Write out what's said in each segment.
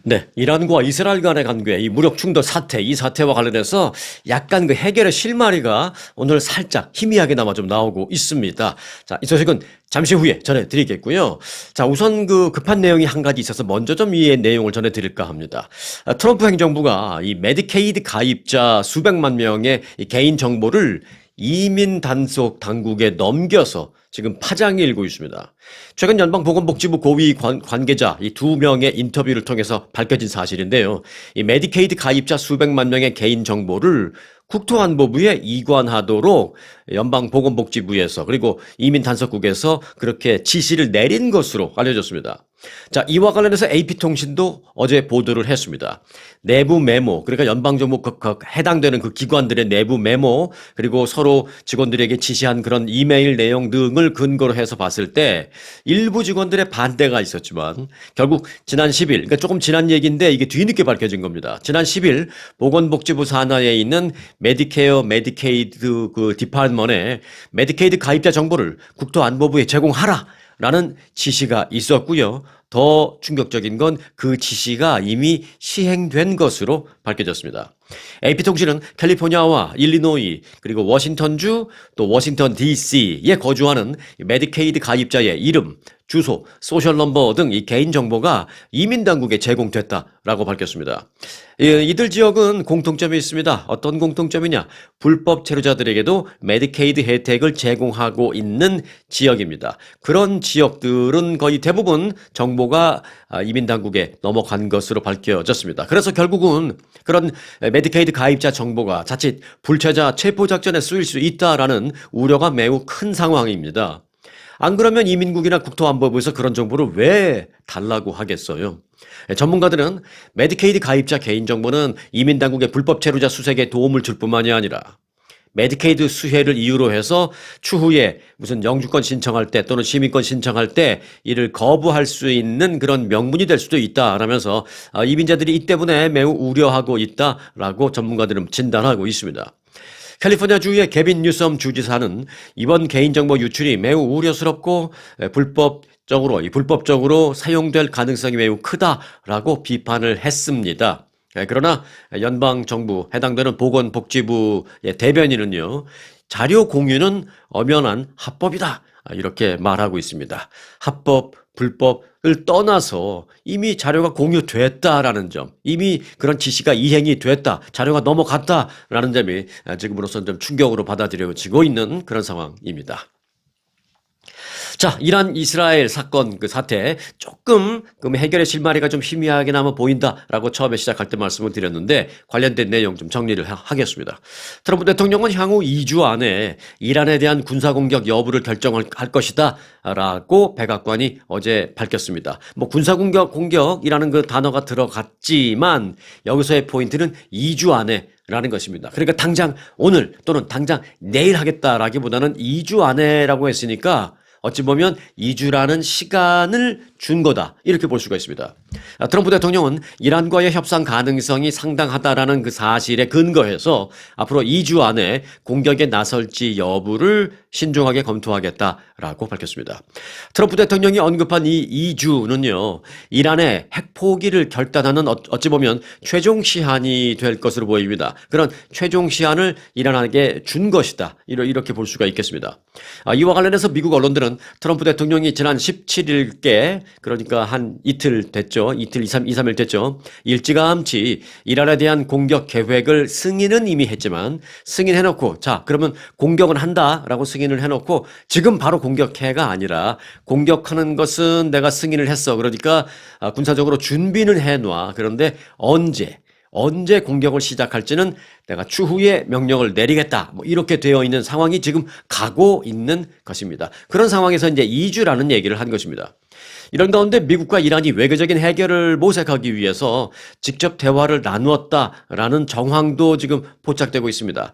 네, 이란과 이스라엘 간의 관계, 이 무력 충돌 사태, 이 사태와 관련해서 약간 그 해결의 실마리가 오늘 살짝 희미하게나마 좀 나오고 있습니다. 자, 이 소식은 잠시 후에 전해드리겠고요. 자, 우선 그 급한 내용이 한 가지 있어서 먼저 좀 이 내용을 전해드릴까 합니다. 트럼프 행정부가 이 메디케이드 가입자 수백만 명의 이 개인 정보를 이민 단속 당국에 넘겨서 지금 파장이 일고 있습니다. 최근 연방보건복지부 고위 관계자 이 두 명의 인터뷰를 통해서 밝혀진 사실인데요. 이 메디케이드 가입자 수백만 명의 개인 정보를 국토안보부에 이관하도록 연방보건복지부에서 그리고 이민단속국에서 그렇게 지시를 내린 것으로 알려졌습니다. 자, 이와 관련해서 AP통신도 어제 보도를 했습니다. 내부 메모, 그러니까 연방정부 해당되는 그 기관들의 내부 메모, 그리고 서로 직원들에게 지시한 그런 이메일 내용 등을 근거로 해서 봤을 때 일부 직원들의 반대가 있었지만 결국 지난 10일, 그러니까 조금 지난 얘기인데 이게 뒤늦게 밝혀진 겁니다. 지난 10일 보건복지부 산하에 있는 메디케어 메디케이드 그 디파트먼에 메디케이드 가입자 정보를 국토안보부에 제공하라 라는 지시가 있었고요. 더 충격적인 건 그 지시가 이미 시행된 것으로 밝혀졌습니다. AP통신은 캘리포니아와 일리노이 그리고 워싱턴주 또 워싱턴 DC에 거주하는 메디케이드 가입자의 이름, 주소, 소셜 넘버 등 이 개인 정보가 이민당국에 제공됐다라고 밝혔습니다. 이들 지역은 공통점이 있습니다. 어떤 공통점이냐? 불법 체류자들에게도 메디케이드 혜택을 제공하고 있는 지역입니다. 그런 지역들은 거의 대부분 정보가 이민당국에 넘어간 것으로 밝혀졌습니다. 그래서 결국은 그런 메디케이드 가입자 정보가 자칫 불체자 체포작전에 쓰일 수 있다라는 우려가 매우 큰 상황입니다. 안 그러면 이민국이나 국토안보부에서 그런 정보를 왜 달라고 하겠어요? 전문가들은 메디케이드 가입자 개인정보는 이민당국의 불법 체류자 수색에 도움을 줄 뿐만이 아니라 메디케이드 수혜를 이유로 해서 추후에 무슨 영주권 신청할 때 또는 시민권 신청할 때 이를 거부할 수 있는 그런 명분이 될 수도 있다라면서 이민자들이 이 때문에 매우 우려하고 있다라고 전문가들은 진단하고 있습니다. 캘리포니아주의 개빈 뉴섬 주지사는 이번 개인정보 유출이 매우 우려스럽고 불법적으로 사용될 가능성이 매우 크다라고 비판을 했습니다. 그러나 연방정부 해당되는 보건복지부의 대변인은요, 자료 공유는 엄연한 합법이다 이렇게 말하고 있습니다. 합법, 불법을 떠나서 이미 자료가 공유됐다라는 점, 이미 그런 지시가 이행이 됐다, 자료가 넘어갔다라는 점이 지금으로서는 좀 충격으로 받아들여지고 있는 그런 상황입니다. 자, 이란 이스라엘 사건 그 사태 조금 해결의 실마리가 좀 희미하게나마 보인다라고 처음에 시작할 때 말씀을 드렸는데 관련된 내용 좀 정리를 하겠습니다. 트럼프 대통령은 향후 2주 안에 이란에 대한 군사공격 여부를 결정할 것이다라고 백악관이 어제 밝혔습니다. 뭐 군사공격이라는 그 단어가 들어갔지만 여기서의 포인트는 2주 안에 라는 것입니다. 그러니까 당장 오늘 또는 당장 내일 하겠다라기보다는 2주 안에라고 했으니까 어찌 보면 2주라는 시간을 준 거다 이렇게 볼 수가 있습니다. 트럼프 대통령은 이란과의 협상 가능성이 상당하다라는 그 사실에 근거해서 앞으로 2주 안에 공격에 나설지 여부를 신중하게 검토하겠다라고 밝혔습니다. 트럼프 대통령이 언급한 이 2주는요. 이란의 핵포기를 결단하는 어찌 보면 최종 시한이 될 것으로 보입니다. 그런 최종 시한을 이란에게 준 것이다. 이렇게 볼 수가 있겠습니다. 이와 관련해서 미국 언론들은 트럼프 대통령이 지난 17일께 그러니까 한 이틀 됐죠. 이틀, 2, 3일 됐죠. 일찌감치 이란에 대한 공격 계획을 승인은 이미 했지만 승인해놓고 자 그러면 공격은 한다라고 승인을 해놓고 지금 바로 공격해가 아니라 공격하는 것은 내가 승인을 했어. 그러니까 군사적으로 준비는 해놔. 그런데 언제 공격을 시작할지는 내가 추후에 명령을 내리겠다. 뭐 이렇게 되어 있는 상황이 지금 가고 있는 것입니다. 그런 상황에서 이제 2주라는 얘기를 한 것입니다. 이런 가운데 미국과 이란이 외교적인 해결을 모색하기 위해서 직접 대화를 나누었다라는 정황도 지금 포착되고 있습니다.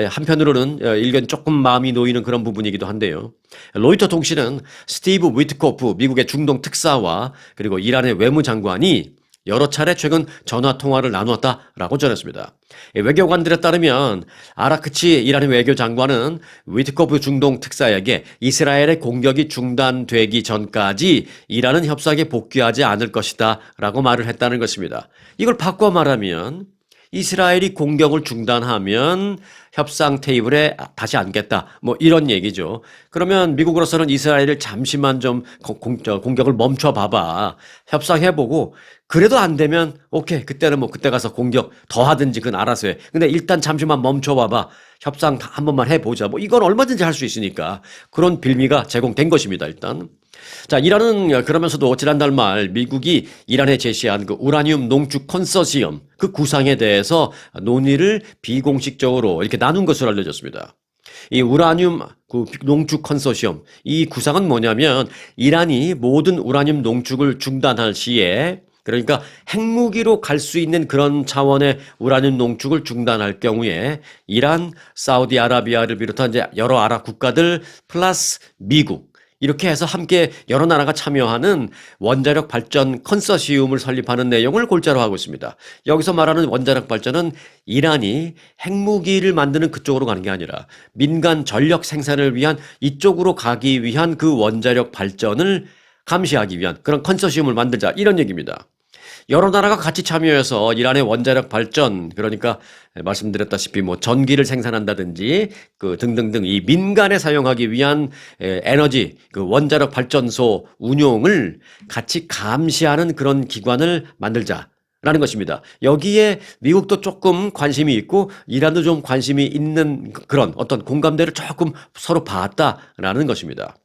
한편으로는 일견 조금 마음이 놓이는 그런 부분이기도 한데요. 로이터 통신은 스티브 위트코프 미국의 중동 특사와 그리고 이란의 외무장관이 여러 차례 최근 전화 통화를 나누었다라고 전했습니다. 외교관들에 따르면 아라크치 이란의 외교장관은 위트코프 중동 특사에게 이스라엘의 공격이 중단되기 전까지 이란은 협상에 복귀하지 않을 것이다 라고 말을 했다는 것입니다. 이걸 바꿔 말하면 이스라엘이 공격을 중단하면 협상 테이블에 다시 앉겠다. 뭐 이런 얘기죠. 그러면 미국으로서는 이스라엘을 잠시만 좀 공격을 멈춰 봐봐. 협상해보고 그래도 안 되면 오케이. 그때는 뭐 그때 가서 공격 더 하든지 그건 알아서 해. 근데 일단 잠시만 멈춰 봐봐. 협상 한 번만 해보자. 뭐 이건 얼마든지 할 수 있으니까 그런 빌미가 제공된 것입니다. 일단. 자, 이란은 그러면서도 지난달 말 미국이 이란에 제시한 그 우라늄 농축 컨소시엄 그 구상에 대해서 논의를 비공식적으로 이렇게 나눈 것으로 알려졌습니다. 이 우라늄 그 농축 컨소시엄 이 구상은 뭐냐면 이란이 모든 우라늄 농축을 중단할 시에 그러니까 핵무기로 갈 수 있는 그런 차원의 우라늄 농축을 중단할 경우에 이란, 사우디아라비아를 비롯한 이제 여러 아랍 국가들 플러스 미국 이렇게 해서 함께 여러 나라가 참여하는 원자력 발전 컨소시엄을 설립하는 내용을 골자로 하고 있습니다. 여기서 말하는 원자력 발전은 이란이 핵무기를 만드는 그쪽으로 가는 게 아니라 민간 전력 생산을 위한 이쪽으로 가기 위한 그 원자력 발전을 감시하기 위한 그런 컨소시엄을 만들자 이런 얘기입니다. 여러 나라가 같이 참여해서 이란의 원자력 발전, 그러니까 말씀드렸다시피 뭐 전기를 생산한다든지 그 등등등 이 민간에 사용하기 위한 에너지, 그 원자력 발전소 운용을 같이 감시하는 그런 기관을 만들자. 라는 것입니다. 여기에 미국도 조금 관심이 있고 이란도 좀 관심이 있는 그런 어떤 공감대를 조금 서로 봤다라는 것입니다.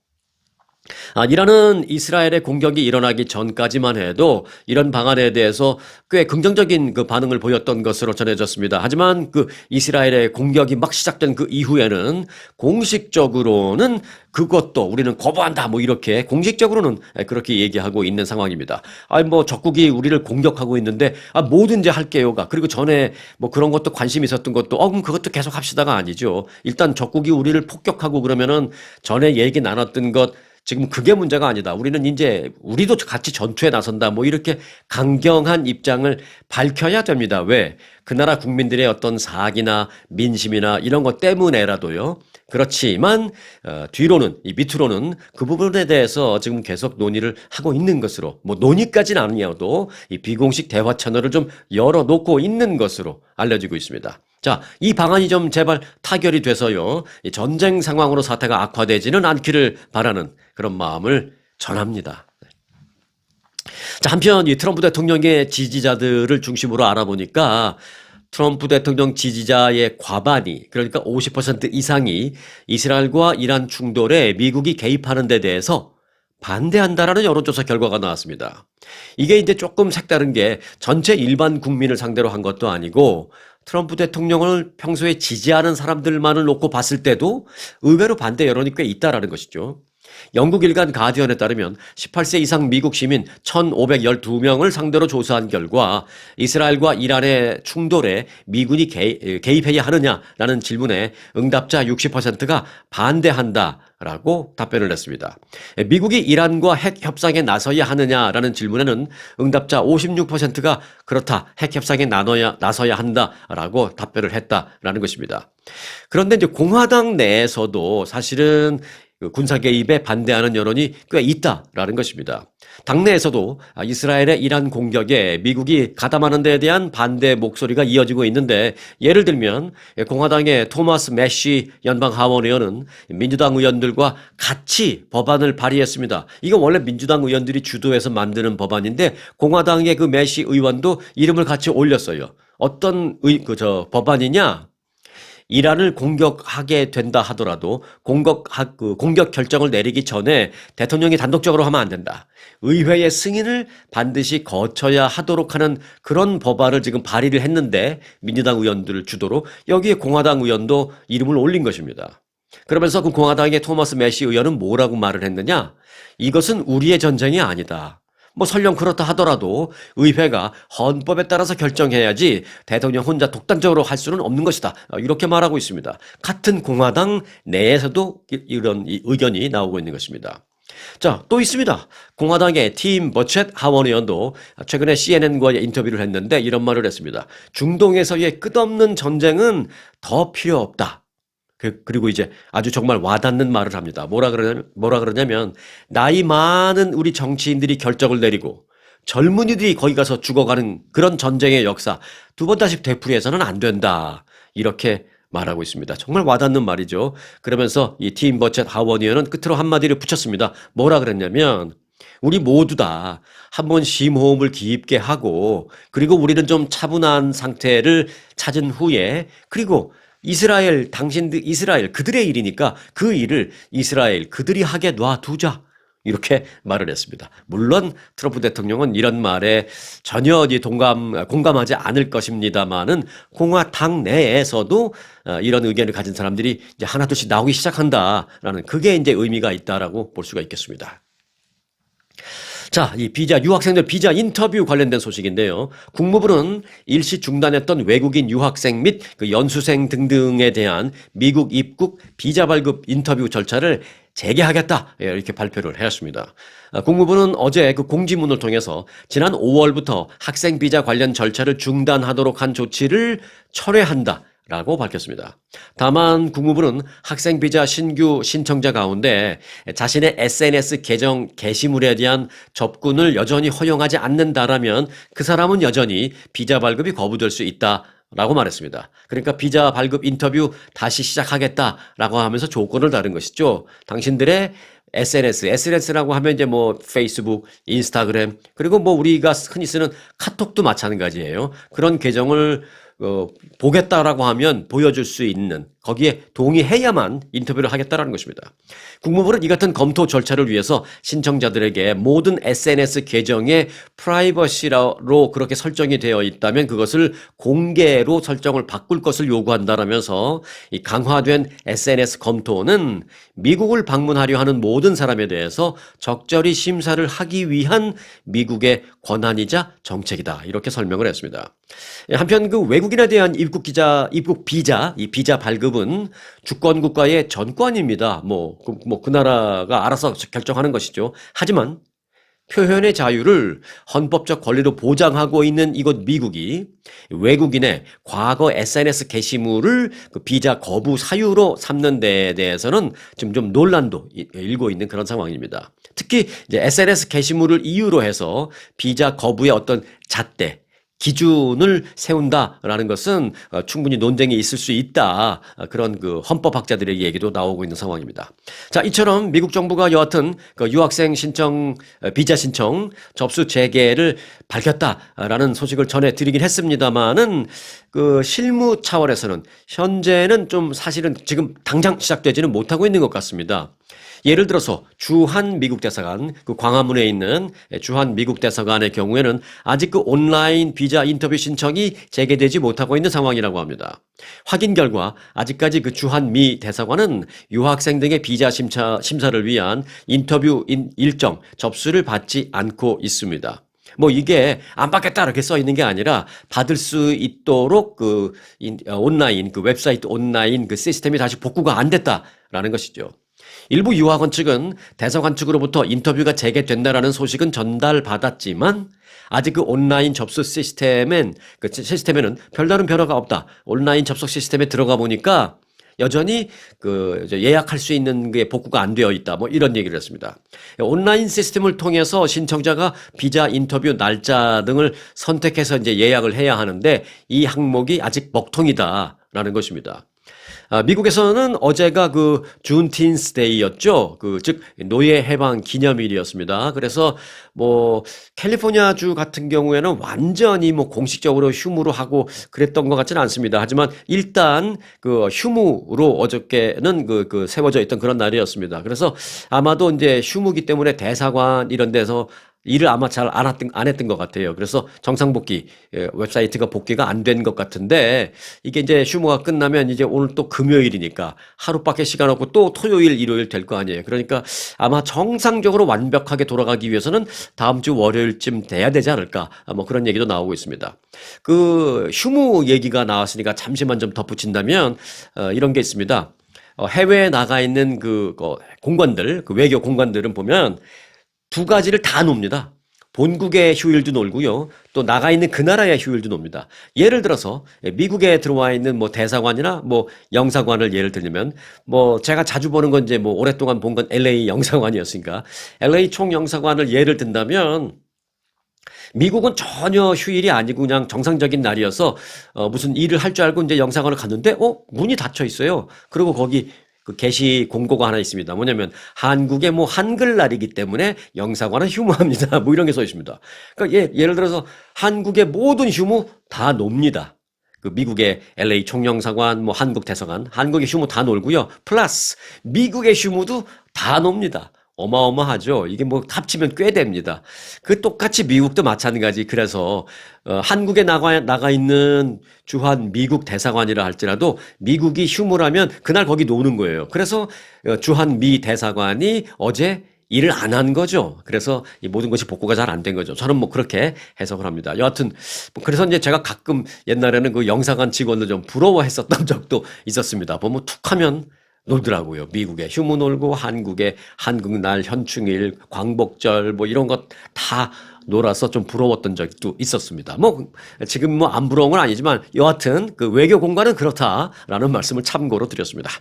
이란은 이스라엘의 공격이 일어나기 전까지만 해도 이런 방안에 대해서 꽤 긍정적인 그 반응을 보였던 것으로 전해졌습니다. 하지만 그 이스라엘의 공격이 막 시작된 그 이후에는 공식적으로는 그것도 우리는 거부한다 뭐 이렇게 공식적으로는 그렇게 얘기하고 있는 상황입니다. 뭐 적국이 우리를 공격하고 있는데 뭐든지 할게요가 그리고 전에 뭐 그런 것도 관심 있었던 것도 그럼 그것도 계속 합시다가 아니죠. 일단 적국이 우리를 폭격하고 그러면은 전에 얘기 나눴던 것 지금 그게 문제가 아니다. 우리는 이제 우리도 같이 전투에 나선다. 뭐 이렇게 강경한 입장을 밝혀야 됩니다. 왜? 그 나라 국민들의 어떤 사기나 민심이나 이런 것 때문에라도요. 그렇지만 뒤로는 이 밑으로는 그 부분에 대해서 지금 계속 논의를 하고 있는 것으로 뭐 논의까지는 아니어도 이 비공식 대화 채널을 좀 열어놓고 있는 것으로 알려지고 있습니다. 자, 이 방안이 좀 제발 타결이 돼서요. 이 전쟁 상황으로 사태가 악화되지는 않기를 바라는 그런 마음을 전합니다. 자, 한편 이 트럼프 대통령의 지지자들을 중심으로 알아보니까 트럼프 대통령 지지자의 과반이 그러니까 50% 이상이 이스라엘과 이란 충돌에 미국이 개입하는 데 대해서 반대한다라는 여론조사 결과가 나왔습니다. 이게 이제 조금 색다른 게 전체 일반 국민을 상대로 한 것도 아니고 트럼프 대통령을 평소에 지지하는 사람들만을 놓고 봤을 때도 의외로 반대 여론이 꽤 있다라는 것이죠. 영국 일간 가디언에 따르면 18세 이상 미국 시민 1,512명을 상대로 조사한 결과 이스라엘과 이란의 충돌에 미군이 개입해야 하느냐라는 질문에 응답자 60%가 반대한다라고 답변을 했습니다. 미국이 이란과 핵 협상에 나서야 하느냐라는 질문에는 응답자 56%가 그렇다, 핵 협상에 나서야 한다라고 답변을 했다라는 것입니다. 그런데 이제 공화당 내에서도 사실은 군사 개입에 반대하는 여론이 꽤 있다라는 것입니다. 당내에서도 이스라엘의 이란 공격에 미국이 가담하는 데에 대한 반대 목소리가 이어지고 있는데 예를 들면 공화당의 토마스 매시 연방 하원 의원은 민주당 의원들과 같이 법안을 발의했습니다. 이거 원래 민주당 의원들이 주도해서 만드는 법안인데 공화당의 그 매시 의원도 이름을 같이 올렸어요. 어떤 법안이냐? 이란을 공격하게 된다 하더라도 공격 결정을 내리기 전에 대통령이 단독적으로 하면 안 된다. 의회의 승인을 반드시 거쳐야 하도록 하는 그런 법안을 지금 발의를 했는데 민주당 의원들을 주도로 여기에 공화당 의원도 이름을 올린 것입니다. 그러면서 그 공화당의 토마스 매시 의원은 뭐라고 말을 했느냐? 이것은 우리의 전쟁이 아니다. 뭐 설령 그렇다 하더라도 의회가 헌법에 따라서 결정해야지 대통령 혼자 독단적으로 할 수는 없는 것이다. 이렇게 말하고 있습니다. 같은 공화당 내에서도 이런 의견이 나오고 있는 것입니다. 자, 또 있습니다. 공화당의 팀 버쳇 하원 의원도 최근에 CNN과의 인터뷰를 했는데 이런 말을 했습니다. 중동에서의 끝없는 전쟁은 더 필요 없다. 그리고 이제 아주 정말 와닿는 말을 합니다. 뭐라 그러냐면, 나이 많은 우리 정치인들이 결정을 내리고 젊은이들이 거기 가서 죽어가는 그런 전쟁의 역사 두 번 다시 되풀이해서는 안 된다. 이렇게 말하고 있습니다. 정말 와닿는 말이죠. 그러면서 이 팀 버쳇 하원 의원은 끝으로 한마디를 붙였습니다. 뭐라 그랬냐면, 우리 모두 다 한번 심호흡을 깊게 하고, 그리고 우리는 좀 차분한 상태를 찾은 후에, 그리고 이스라엘 그들의 일이니까 그 일을 이스라엘 그들이 하게 놔두자. 이렇게 말을 했습니다. 물론 트럼프 대통령은 이런 말에 전혀 공감하지 않을 것입니다만은 공화당 내에서도 이런 의견을 가진 사람들이 이제 하나둘씩 나오기 시작한다라는 그게 이제 의미가 있다라고 볼 수가 있겠습니다. 자, 이 유학생들 비자 인터뷰 관련된 소식인데요. 국무부는 일시 중단했던 외국인 유학생 및 그 연수생 등등에 대한 미국 입국 비자 발급 인터뷰 절차를 재개하겠다. 이렇게 발표를 했습니다. 국무부는 어제 그 공지문을 통해서 지난 5월부터 학생 비자 관련 절차를 중단하도록 한 조치를 철회한다. 라고 밝혔습니다. 다만 국무부는 학생 비자 신규 신청자 가운데 자신의 SNS 계정 게시물에 대한 접근을 여전히 허용하지 않는다라면 그 사람은 여전히 비자 발급이 거부될 수 있다라고 말했습니다. 그러니까 비자 발급 인터뷰 다시 시작하겠다라고 하면서 조건을 다른 것이죠. 당신들의 SNS라고 하면 이제 뭐 페이스북, 인스타그램, 그리고 뭐 우리가 흔히 쓰는 카톡도 마찬가지예요. 그런 계정을 보겠다라고 하면 보여줄 수 있는, 거기에 동의해야만 인터뷰를 하겠다라는 것입니다. 국무부는 이 같은 검토 절차를 위해서 신청자들에게 모든 SNS 계정의 프라이버시로 그렇게 설정이 되어 있다면 그것을 공개로 설정을 바꿀 것을 요구한다라면서 이 강화된 SNS 검토는 미국을 방문하려 하는 모든 사람에 대해서 적절히 심사를 하기 위한 미국의 권한이자 정책이다. 이렇게 설명을 했습니다. 한편 그 외국인에 대한 입국 비자, 이 비자 발급은 주권 국가의 전권입니다. 그 나라가 알아서 결정하는 것이죠. 하지만 표현의 자유를 헌법적 권리로 보장하고 있는 이곳 미국이 외국인의 과거 SNS 게시물을 그 비자 거부 사유로 삼는 데에 대해서는 지금 좀 논란도 일고 있는 그런 상황입니다. 특히 이제 SNS 게시물을 이유로 해서 비자 거부의 어떤 잣대, 기준을 세운다라는 것은 충분히 논쟁이 있을 수 있다. 그런 그 헌법학자들의 얘기도 나오고 있는 상황입니다. 자, 이처럼 미국 정부가 여하튼 그 유학생 비자 신청 접수 재개를 밝혔다라는 소식을 전해드리긴 했습니다만은 그 실무 차원에서는 현재는 좀 사실은 지금 당장 시작되지는 못하고 있는 것 같습니다. 예를 들어서 주한 미국 대사관, 그 광화문에 있는 주한 미국 대사관의 경우에는 아직 그 온라인 비자 인터뷰 신청이 재개되지 못하고 있는 상황이라고 합니다. 확인 결과 아직까지 그 주한 미 대사관은 유학생 등의 비자 심사를 위한 인터뷰 일정 접수를 받지 않고 있습니다. 이게 안 받겠다 이렇게 써 있는 게 아니라 받을 수 있도록 온라인 웹사이트 온라인 그 시스템이 다시 복구가 안 됐다라는 것이죠. 일부 유학원 측은 대사관 측으로부터 인터뷰가 재개된다라는 소식은 전달받았지만 아직 그 온라인 접수 시스템에는 별다른 변화가 없다. 온라인 접속 시스템에 들어가 보니까 여전히 예약할 수 있는 게 복구가 안 되어 있다. 이런 얘기를 했습니다. 온라인 시스템을 통해서 신청자가 비자 인터뷰 날짜 등을 선택해서 이제 예약을 해야 하는데 이 항목이 아직 먹통이다라는 것입니다. 미국에서는 어제가 그 준틴스 데이였죠. 즉 노예 해방 기념일이었습니다. 그래서 캘리포니아주 같은 경우에는 완전히 공식적으로 휴무로 하고 그랬던 것 같지는 않습니다. 하지만 일단 그 휴무로 어저께는 세워져 있던 그런 날이었습니다. 그래서 아마도 이제 휴무기 때문에 대사관 이런 데서 일을 아마 잘 안 했던 것 같아요. 그래서 정상복귀, 웹사이트가 복귀가 안 된 것 같은데, 이게 이제 휴무가 끝나면 이제 오늘 또 금요일이니까 하루밖에 시간 없고 또 토요일, 일요일 될 거 아니에요. 그러니까 아마 정상적으로 완벽하게 돌아가기 위해서는 다음 주 월요일쯤 돼야 되지 않을까. 그런 얘기도 나오고 있습니다. 휴무 얘기가 나왔으니까 잠시만 좀 덧붙인다면, 이런 게 있습니다. 해외에 나가 있는 공관들, 그 외교 공관들은 보면 두 가지를 다 놉니다. 본국의 휴일도 놀고요. 또 나가 있는 그 나라의 휴일도 놉니다. 예를 들어서 미국에 들어와 있는 뭐 대사관이나 뭐 영사관을 예를 들면 뭐 제가 자주 보는 건 이제 뭐 오랫동안 본 건 LA 영사관이었으니까 LA 총영사관을 예를 든다면 미국은 전혀 휴일이 아니고 그냥 정상적인 날이어서 무슨 일을 할 줄 알고 이제 영사관을 갔는데 문이 닫혀 있어요. 그리고 거기 그 게시 공고가 하나 있습니다. 뭐냐면 한국의 뭐 한글날이기 때문에 영사관은 휴무합니다. 뭐 이런 게 써 있습니다. 그러니까 예를 들어서 한국의 모든 휴무 다 놉니다. 그 미국의 LA 총영사관, 뭐 한국 대사관, 한국의 휴무 다 놀고요. 플러스 미국의 휴무도 다 놉니다. 어마어마하죠. 이게 뭐 합치면 꽤 됩니다. 그 똑같이 미국도 마찬가지. 그래서 한국에 나가 있는 주한 미국 대사관이라 할지라도 미국이 휴무라면 그날 거기 노는 거예요. 그래서 주한 미 대사관이 어제 일을 안 한 거죠. 그래서 이 모든 것이 복구가 잘 안 된 거죠. 저는 뭐 그렇게 해석을 합니다. 여하튼 그래서 이제 제가 가끔 옛날에는 그 영사관 직원들 좀 부러워했었던 적도 있었습니다. 보면 툭하면 놀더라고요. 미국에 휴무 놀고 한국에 한국날, 현충일, 광복절 뭐 이런 것 다 놀아서 좀 부러웠던 적도 있었습니다. 뭐 지금 뭐 안 부러운 건 아니지만 여하튼 그 외교 공간은 그렇다라는 말씀을 참고로 드렸습니다.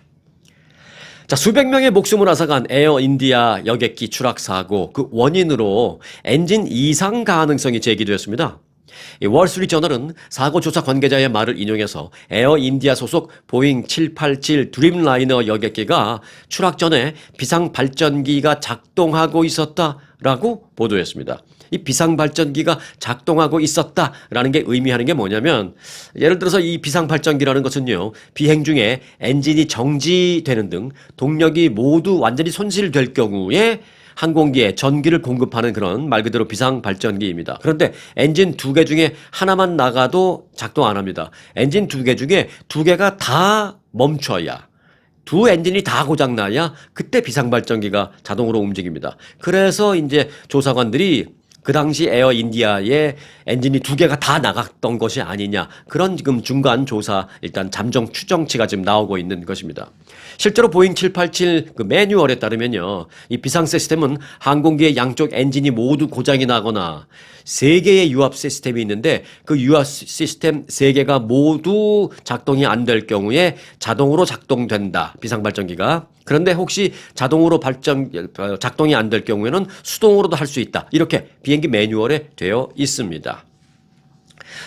자, 수백 명의 목숨을 앗아간 에어 인디아 여객기 추락 사고 그 원인으로 엔진 이상 가능성이 제기되었습니다. 이 월스트리트저널은 사고 조사 관계자의 말을 인용해서 에어 인디아 소속 보잉 787 드림라이너 여객기가 추락 전에 비상 발전기가 작동하고 있었다라고 보도했습니다. 이 비상 발전기가 작동하고 있었다라는 게 의미하는 게 뭐냐면 예를 들어서 이 비상 발전기라는 것은요. 비행 중에 엔진이 정지되는 등 동력이 모두 완전히 손실될 경우에 항공기에 전기를 공급하는 그런 말 그대로 비상 발전기입니다. 그런데 엔진 두 개 중에 하나만 나가도 작동 안 합니다. 엔진 두 개 중에 두 개가 다 멈춰야 두 엔진이 다 고장나야 그때 비상 발전기가 자동으로 움직입니다. 그래서 이제 조사관들이 그 당시 에어 인디아의 엔진이 두 개가 다 나갔던 것이 아니냐. 그런 지금 중간 조사 일단 잠정 추정치가 지금 나오고 있는 것입니다. 실제로 보잉 787 그 매뉴얼에 따르면요. 이 비상 시스템은 항공기의 양쪽 엔진이 모두 고장이 나거나 세 개의 유압 시스템이 있는데 그 유압 시스템 세 개가 모두 작동이 안 될 경우에 자동으로 작동된다. 비상 발전기가. 그런데 혹시 자동으로 작동이 안 될 경우에는 수동으로도 할 수 있다. 이렇게 비행기 매뉴얼에 되어 있습니다.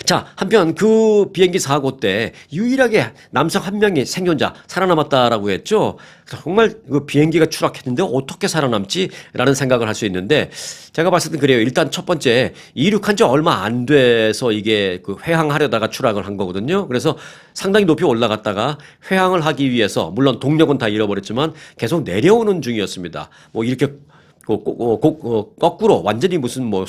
자, 한편 그 비행기 사고 때 유일하게 남성 한 명이 생존자 살아남았다라고 했죠. 정말 그 비행기가 추락했는데 어떻게 살아남지라는 생각을 할 수 있는데 제가 봤을 때 그래요. 일단 첫 번째 이륙한 지 얼마 안 돼서 이게 그 회항하려다가 추락을 한 거거든요. 그래서 상당히 높이 올라갔다가 회항을 하기 위해서 물론 동력은 다 잃어버렸지만 계속 내려오는 중이었습니다. 뭐 이렇게 거꾸로 완전히 무슨 뭐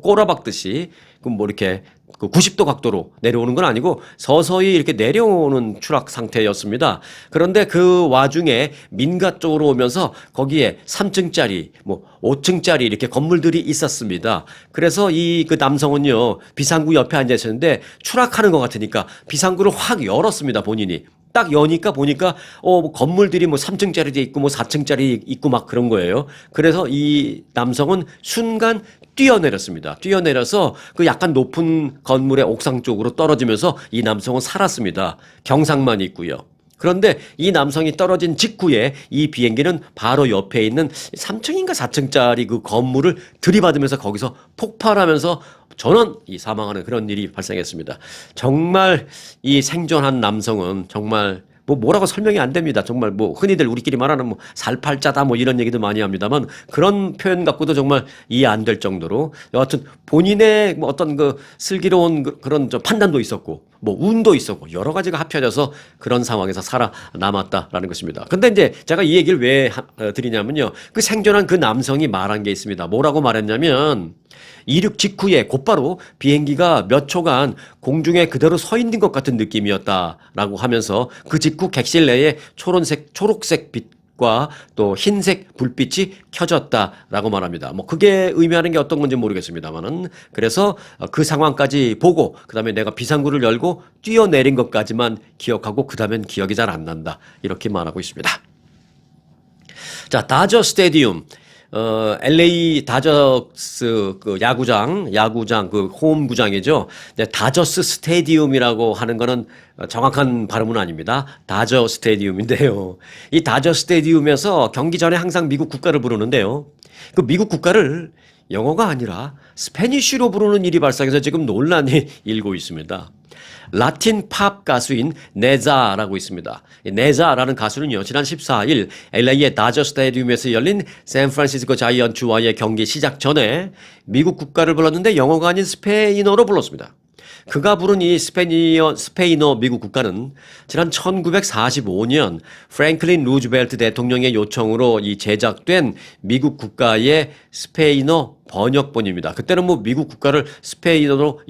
꼬라박듯이 뭐 이렇게 90도 각도로 내려오는 건 아니고 서서히 이렇게 내려오는 추락 상태였습니다. 그런데 그 와중에 민가 쪽으로 오면서 거기에 3층짜리 뭐 5층짜리 이렇게 건물들이 있었습니다. 그래서 이 그 남성은요 비상구 옆에 앉아 있었는데 추락하는 것 같으니까 비상구를 확 열었습니다. 본인이. 딱 여니까 보니까 뭐 건물들이 뭐 3층짜리도 있고 뭐 4층짜리 있고 막 그런 거예요. 그래서 이 남성은 순간 뛰어내렸습니다. 뛰어내려서 그 약간 높은 건물의 옥상 쪽으로 떨어지면서 이 남성은 살았습니다. 경상만 있고요. 그런데 이 남성이 떨어진 직후에 이 비행기는 바로 옆에 있는 3층인가 4층짜리 그 건물을 들이받으면서 거기서 폭발하면서 전원 이 사망하는 그런 일이 발생했습니다. 정말 이 생존한 남성은 정말 뭐라고 설명이 안 됩니다. 정말 뭐 흔히들 우리끼리 말하는 뭐 살팔자다 뭐 이런 얘기도 많이 합니다만 그런 표현 갖고도 정말 이해 안 될 정도로 여하튼 본인의 뭐 어떤 그 슬기로운 그런 좀 판단도 있었고 뭐 운도 있었고 여러 가지가 합쳐져서 그런 상황에서 살아남았다라는 것입니다. 근데 이제 제가 이 얘기를 왜 드리냐면요. 그 생존한 그 남성이 말한 게 있습니다. 뭐라고 말했냐면 이륙 직후에 곧바로 비행기가 몇 초간 공중에 그대로 서 있는 것 같은 느낌이었다라고 하면서 그 직후 객실 내에 초록색 빛 빛과 또 흰색 불빛이 켜졌다라고 말합니다. 뭐 그게 의미하는 게 어떤 건지 모르겠습니다만은 그래서 그 상황까지 보고 그다음에 내가 비상구를 열고 뛰어내린 것까지만 기억하고 그다음엔 기억이 잘 안 난다. 이렇게 말하고 있습니다. 자, 다저 스테디움. LA 다저스 그 야구장 그 홈구장이죠. 네, 다저스 스테디움이라고 하는 거는 정확한 발음은 아닙니다. 다저 스테디움인데요. 이 다저 스테디움에서 경기 전에 항상 미국 국가를 부르는데요. 그 미국 국가를 영어가 아니라 스페니쉬로 부르는 일이 발생해서 지금 논란이 일고 있습니다. 라틴 팝 가수인 네자라고 있습니다. 네자라는 가수는요, 지난 14일 LA의 다저 스타디움에서 열린 샌프란시스코 자이언츠와의 경기 시작 전에 미국 국가를 불렀는데 영어가 아닌 스페인어로 불렀습니다. 그가 부른 이 스페인어 미국 국가는 지난 1945년 프랭클린 루즈벨트 대통령의 요청으로 이 제작된 미국 국가의 스페인어 번역본입니다. 그때는 뭐 미국 국가를 스페니쉬로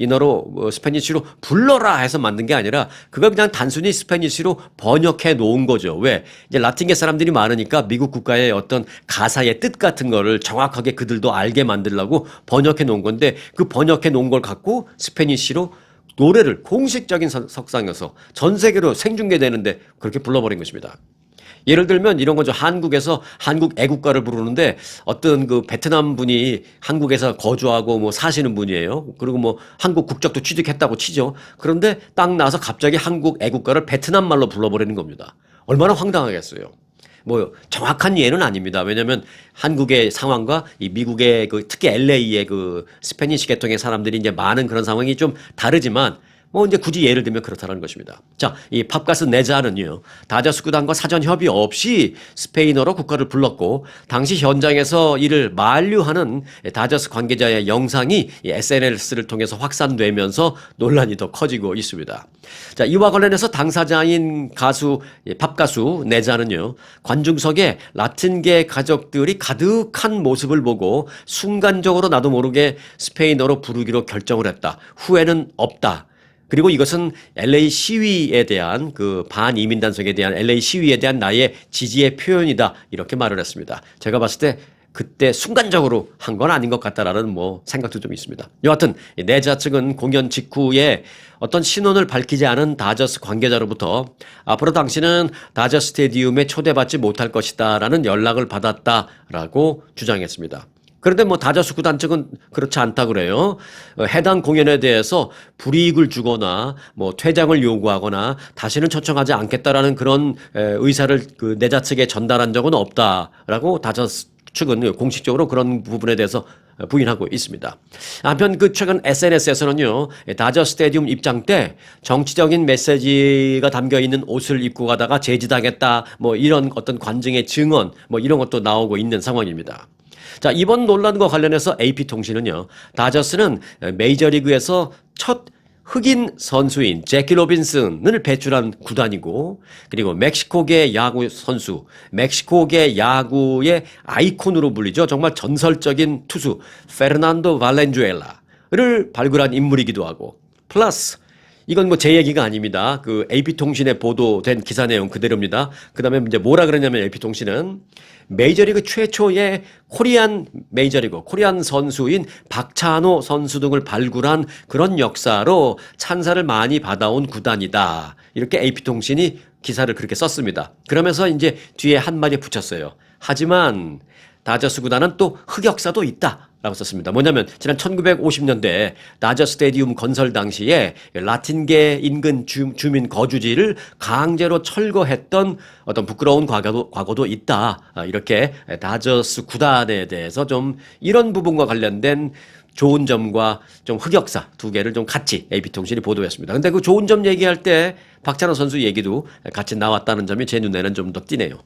불러라 해서 만든 게 아니라 그걸 그냥 단순히 스페니쉬로 번역해 놓은 거죠. 왜? 이제 라틴계 사람들이 많으니까 미국 국가의 어떤 가사의 뜻 같은 거를 정확하게 그들도 알게 만들려고 번역해 놓은 건데 그 번역해 놓은 걸 갖고 스페니쉬로 노래를 공식적인 석상에서 전 세계로 생중계되는데 그렇게 불러버린 것입니다. 예를 들면 이런 거죠. 한국에서 한국 애국가를 부르는데 어떤 그 베트남 분이 한국에서 거주하고 뭐 사시는 분이에요. 그리고 뭐 한국 국적도 취득했다고 치죠. 그런데 딱 나와서 갑자기 한국 애국가를 베트남 말로 불러버리는 겁니다. 얼마나 황당하겠어요. 뭐 정확한 예는 아닙니다. 왜냐하면 한국의 상황과 이 미국의 그 특히 LA의 그 스페니시 계통의 사람들이 이제 많은 그런 상황이 좀 다르지만 뭐 이제 굳이 예를 들면 그렇다는 것입니다. 자, 이 팝가수 네자는요, 다저스 구단과 사전 협의 없이 스페인어로 국가를 불렀고 당시 현장에서 이를 만류하는 다저스 관계자의 영상이 SNS를 통해서 확산되면서 논란이 더 커지고 있습니다. 자, 이와 관련해서 당사자인 팝가수 네자는요, 관중석에 라틴계 가족들이 가득한 모습을 보고 순간적으로 나도 모르게 스페인어로 부르기로 결정을 했다. 후회는 없다. 그리고 이것은 LA 시위에 대한 그 반이민 단속에 대한 LA 시위에 대한 나의 지지의 표현이다. 이렇게 말을 했습니다. 제가 봤을 때 그때 순간적으로 한 건 아닌 것 같다라는 뭐 생각도 좀 있습니다. 여하튼 네자 측은 공연 직후에 어떤 신원을 밝히지 않은 다저스 관계자로부터 앞으로 당신은 다저스 스테디움에 초대받지 못할 것이다라는 연락을 받았다라고 주장했습니다. 그런데 뭐 다저스 구단 측은 그렇지 않다 그래요. 해당 공연에 대해서 불이익을 주거나 뭐 퇴장을 요구하거나 다시는 초청하지 않겠다라는 그런 의사를 그 내자 측에 전달한 적은 없다라고 다저스 측은 공식적으로 그런 부분에 대해서 부인하고 있습니다. 한편 그 최근 SNS에서는요, 다저 스테디움 입장 때 정치적인 메시지가 담겨 있는 옷을 입고 가다가 제지당했다, 뭐 이런 어떤 관중의 증언, 뭐 이런 것도 나오고 있는 상황입니다. 자, 이번 논란과 관련해서 AP통신은요, 다저스는 메이저리그에서 첫 흑인 선수인 제키 로빈슨을 배출한 구단이고, 그리고 멕시코계 야구 선수, 멕시코계 야구의 아이콘으로 불리죠. 정말 전설적인 투수 페르난도 발렌주엘라를 발굴한 인물이기도 하고, 플러스 이건 뭐 제 얘기가 아닙니다. 그 AP통신에 보도된 기사 내용 그대로입니다. 그 다음에 이제 뭐라 그러냐면 AP통신은 메이저리그 최초의 코리안 선수인 박찬호 선수 등을 발굴한 그런 역사로 찬사를 많이 받아온 구단이다. 이렇게 AP통신이 기사를 그렇게 썼습니다. 그러면서 이제 뒤에 한마디 붙였어요. 하지만 다저스 구단은 또 흑역사도 있다. 라고 썼습니다. 뭐냐면 지난 1950년대 다저 스테디움 건설 당시에 라틴계 인근 주민 거주지를 강제로 철거했던 어떤 부끄러운 과거도 있다. 이렇게 다저스 구단에 대해서 좀 이런 부분과 관련된 좋은 점과 좀 흑역사 두 개를 좀 같이 AP통신이 보도했습니다. 근데 그 좋은 점 얘기할 때 박찬호 선수 얘기도 같이 나왔다는 점이 제 눈에는 좀 더 띄네요.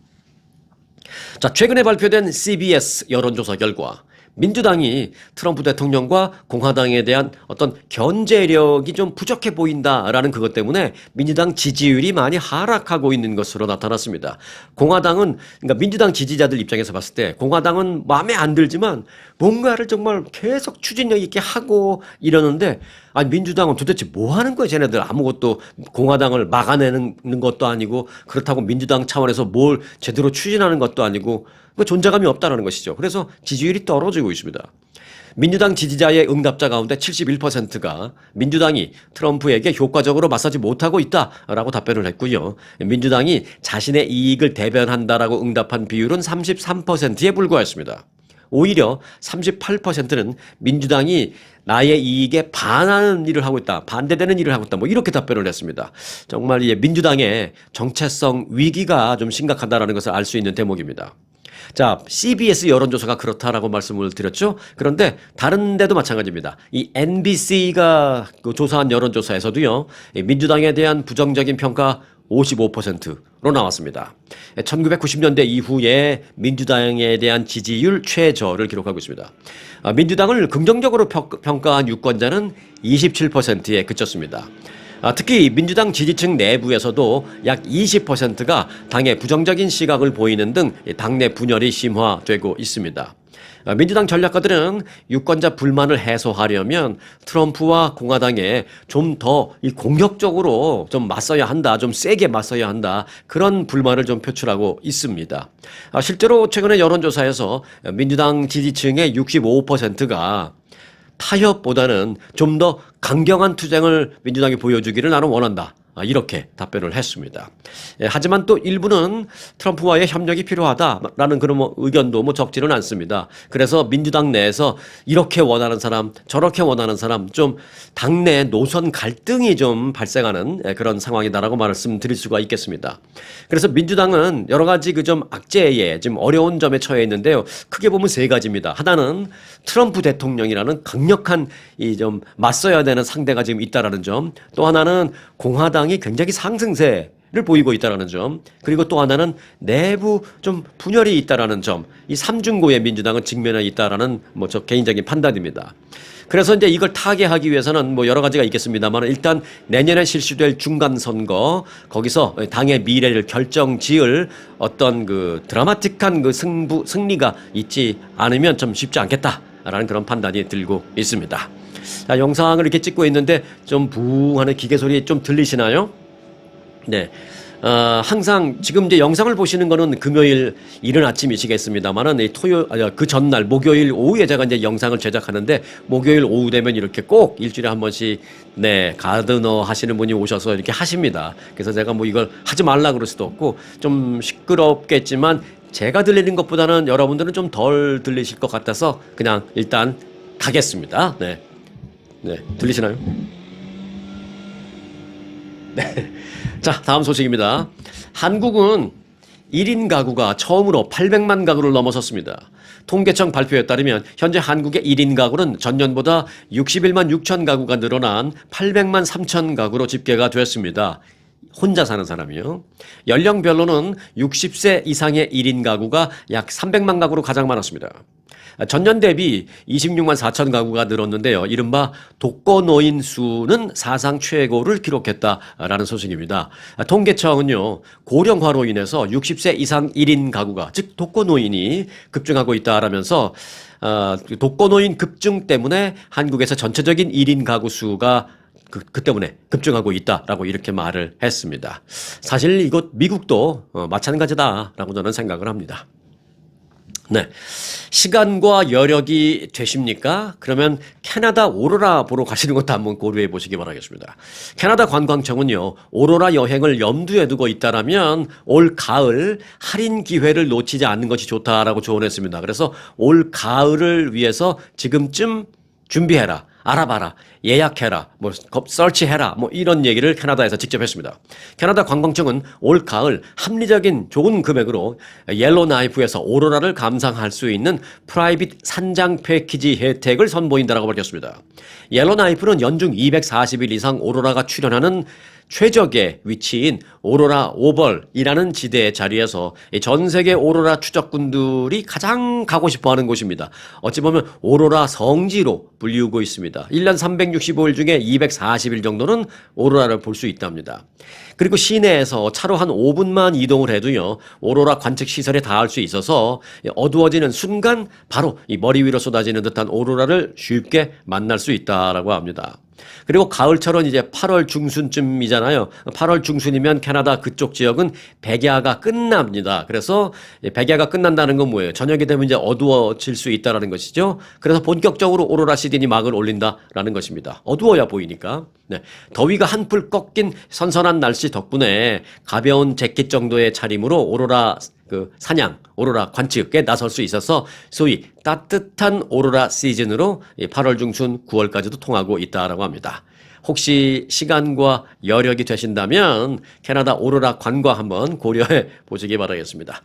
자, 최근에 발표된 CBS 여론조사 결과 민주당이 트럼프 대통령과 공화당에 대한 어떤 견제력이 좀 부족해 보인다라는 그것 때문에 민주당 지지율이 많이 하락하고 있는 것으로 나타났습니다. 공화당은, 그러니까 민주당 지지자들 입장에서 봤을 때 공화당은 마음에 안 들지만 뭔가를 정말 계속 추진력 있게 하고 이러는데, 아니 민주당은 도대체 뭐 하는 거야? 쟤네들 아무것도 공화당을 막아내는 것도 아니고 그렇다고 민주당 차원에서 뭘 제대로 추진하는 것도 아니고 그 존재감이 없다라는 것이죠. 그래서 지지율이 떨어지고 있습니다. 민주당 지지자의 응답자 가운데 71%가 민주당이 트럼프에게 효과적으로 맞서지 못하고 있다라고 답변을 했고요. 민주당이 자신의 이익을 대변한다라고 응답한 비율은 33%에 불과했습니다. 오히려 38%는 민주당이 나의 이익에 반하는 일을 하고 있다, 반대되는 일을 하고 있다, 뭐 이렇게 답변을 했습니다. 정말 민주당의 정체성 위기가 좀 심각하다라는 것을 알 수 있는 대목입니다. 자, CBS 여론조사가 그렇다라고 말씀을 드렸죠. 그런데 다른 데도 마찬가지입니다. 이 NBC가 조사한 여론조사에서도요, 민주당에 대한 부정적인 평가 55%로 나왔습니다. 1990년대 이후에 민주당에 대한 지지율 최저를 기록하고 있습니다. 민주당을 긍정적으로 평가한 유권자는 27%에 그쳤습니다. 특히 민주당 지지층 내부에서도 약 20%가 당에 부정적인 시각을 보이는 등 당내 분열이 심화되고 있습니다. 민주당 전략가들은 유권자 불만을 해소하려면 트럼프와 공화당에 좀 더 공격적으로 좀 맞서야 한다, 좀 세게 맞서야 한다, 그런 불만을 좀 표출하고 있습니다. 실제로 최근에 여론조사에서 민주당 지지층의 65%가 타협보다는 좀 더 강경한 투쟁을 민주당이 보여주기를 나는 원한다, 이렇게 답변을 했습니다. 하지만 또 일부는 트럼프와의 협력이 필요하다라는 그런 의견도 적지는 않습니다. 그래서 민주당 내에서 이렇게 원하는 사람, 저렇게 원하는 사람, 좀 당내 노선 갈등이 좀 발생하는 그런 상황이다라고 말씀드릴 수가 있겠습니다. 그래서 민주당은 여러 가지 그 좀 악재에 지금 어려운 점에 처해 있는데요. 크게 보면 세 가지입니다. 하나는 트럼프 대통령이라는 강력한 이 좀 맞서야 되는 상대가 지금 있다라는 점, 또 하나는 공화당이 굉장히 상승세를 보이고 있다라는 점, 그리고 또 하나는 내부 좀 분열이 있다라는 점, 이 삼중고에 민주당은 직면해 있다라는 저 개인적인 판단입니다. 그래서 이제 이걸 타개하기 위해서는 여러 가지가 있겠습니다만, 일단 내년에 실시될 중간선거, 거기서 당의 미래를 결정지을 어떤 그 드라마틱한 그 승리가 있지 않으면 좀 쉽지 않겠다라는 그런 판단이 들고 있습니다. 자, 영상을 이렇게 찍고 있는데 좀 부웅하는 기계 소리 좀 들리시나요? 네. 항상 지금 이제 영상을 보시는 거는 금요일 이른 아침이시겠습니다만은 그 전날 목요일 오후에 제가 이제 영상을 제작하는데, 목요일 오후 되면 이렇게 꼭 일주일에 한 번씩 가드너 하시는 분이 오셔서 이렇게 하십니다. 그래서 제가 이걸 하지 말라 그럴 수도 없고, 좀 시끄럽겠지만 제가 들리는 것보다는 여러분들은 좀 덜 들리실 것 같아서 그냥 일단 가겠습니다. 네. 네, 들리시나요? 네. 자, 다음 소식입니다. 한국은 1인 가구가 처음으로 800만 가구를 넘어섰습니다. 통계청 발표에 따르면 현재 한국의 1인 가구는 전년보다 61만 6천 가구가 늘어난 800만 3천 가구로 집계가 됐습니다. 혼자 사는 사람이요. 연령별로는 60세 이상의 1인 가구가 약 300만 가구로 가장 많았습니다. 전년 대비 26만 4천 가구가 늘었는데요. 이른바 독거노인 수는 사상 최고를 기록했다라는 소식입니다. 통계청은요, 고령화로 인해서 60세 이상 1인 가구가, 즉 독거노인이 급증하고 있다라면서 독거노인 급증 때문에 한국에서 전체적인 1인 가구 수가 그 때문에 급증하고 있다라고 이렇게 말을 했습니다. 사실 이곳 미국도 마찬가지다라고 저는 생각을 합니다. 네. 시간과 여력이 되십니까? 그러면 캐나다 오로라 보러 가시는 것도 한번 고려해 보시기 바라겠습니다. 캐나다 관광청은요, 오로라 여행을 염두에 두고 있다라면 올 가을 할인 기회를 놓치지 않는 것이 좋다라고 조언했습니다. 그래서 올 가을을 위해서 지금쯤 준비해라, 알아봐라, 예약해라, 서치해라, 이런 얘기를 캐나다에서 직접 했습니다. 캐나다 관광청은 올 가을 합리적인 좋은 금액으로 옐로나이프에서 오로라를 감상할 수 있는 프라이빗 산장 패키지 혜택을 선보인다라고 밝혔습니다. 옐로나이프는 연중 240일 이상 오로라가 출현하는 최적의 위치인 오로라 오벌이라는 지대의 자리에서 전 세계 오로라 추적군들이 가장 가고 싶어하는 곳입니다. 어찌 보면 오로라 성지로 불리우고 있습니다. 1년 365일 중에 240일 정도는 오로라를 볼 수 있답니다. 그리고 시내에서 차로 한 5분만 이동을 해도요, 오로라 관측 시설에 닿을 수 있어서 어두워지는 순간 바로 이 머리 위로 쏟아지는 듯한 오로라를 쉽게 만날 수 있다라고 합니다. 그리고 가을철은 이제 8월 중순쯤이잖아요. 8월 중순이면 캐나다 그쪽 지역은 백야가 끝납니다. 그래서 백야가 끝난다는 건 뭐예요? 저녁이 되면 이제 어두워질 수 있다라는 것이죠. 그래서 본격적으로 오로라 시즌이 막을 올린다라는 것입니다. 어두워야 보이니까. 네. 더위가 한풀 꺾인 선선한 날씨 덕분에 가벼운 재킷 정도의 차림으로 오로라 사냥, 오로라 관측에 나설 수 있어서 소위 따뜻한 오로라 시즌으로 8월 중순 9월까지도 통하고 있다라고 합니다. 혹시 시간과 여력이 되신다면 캐나다 오로라 관광 한번 고려해 보시기 바라겠습니다.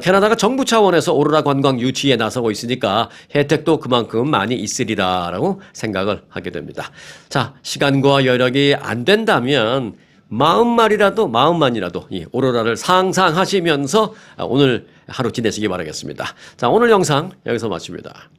캐나다가 정부 차원에서 오로라 관광 유치에 나서고 있으니까 혜택도 그만큼 많이 있으리라라고 생각을 하게 됩니다. 자, 시간과 여력이 안 된다면 마음만이라도 이 오로라를 상상하시면서 오늘 하루 지내시기 바라겠습니다. 자, 오늘 영상 여기서 마칩니다.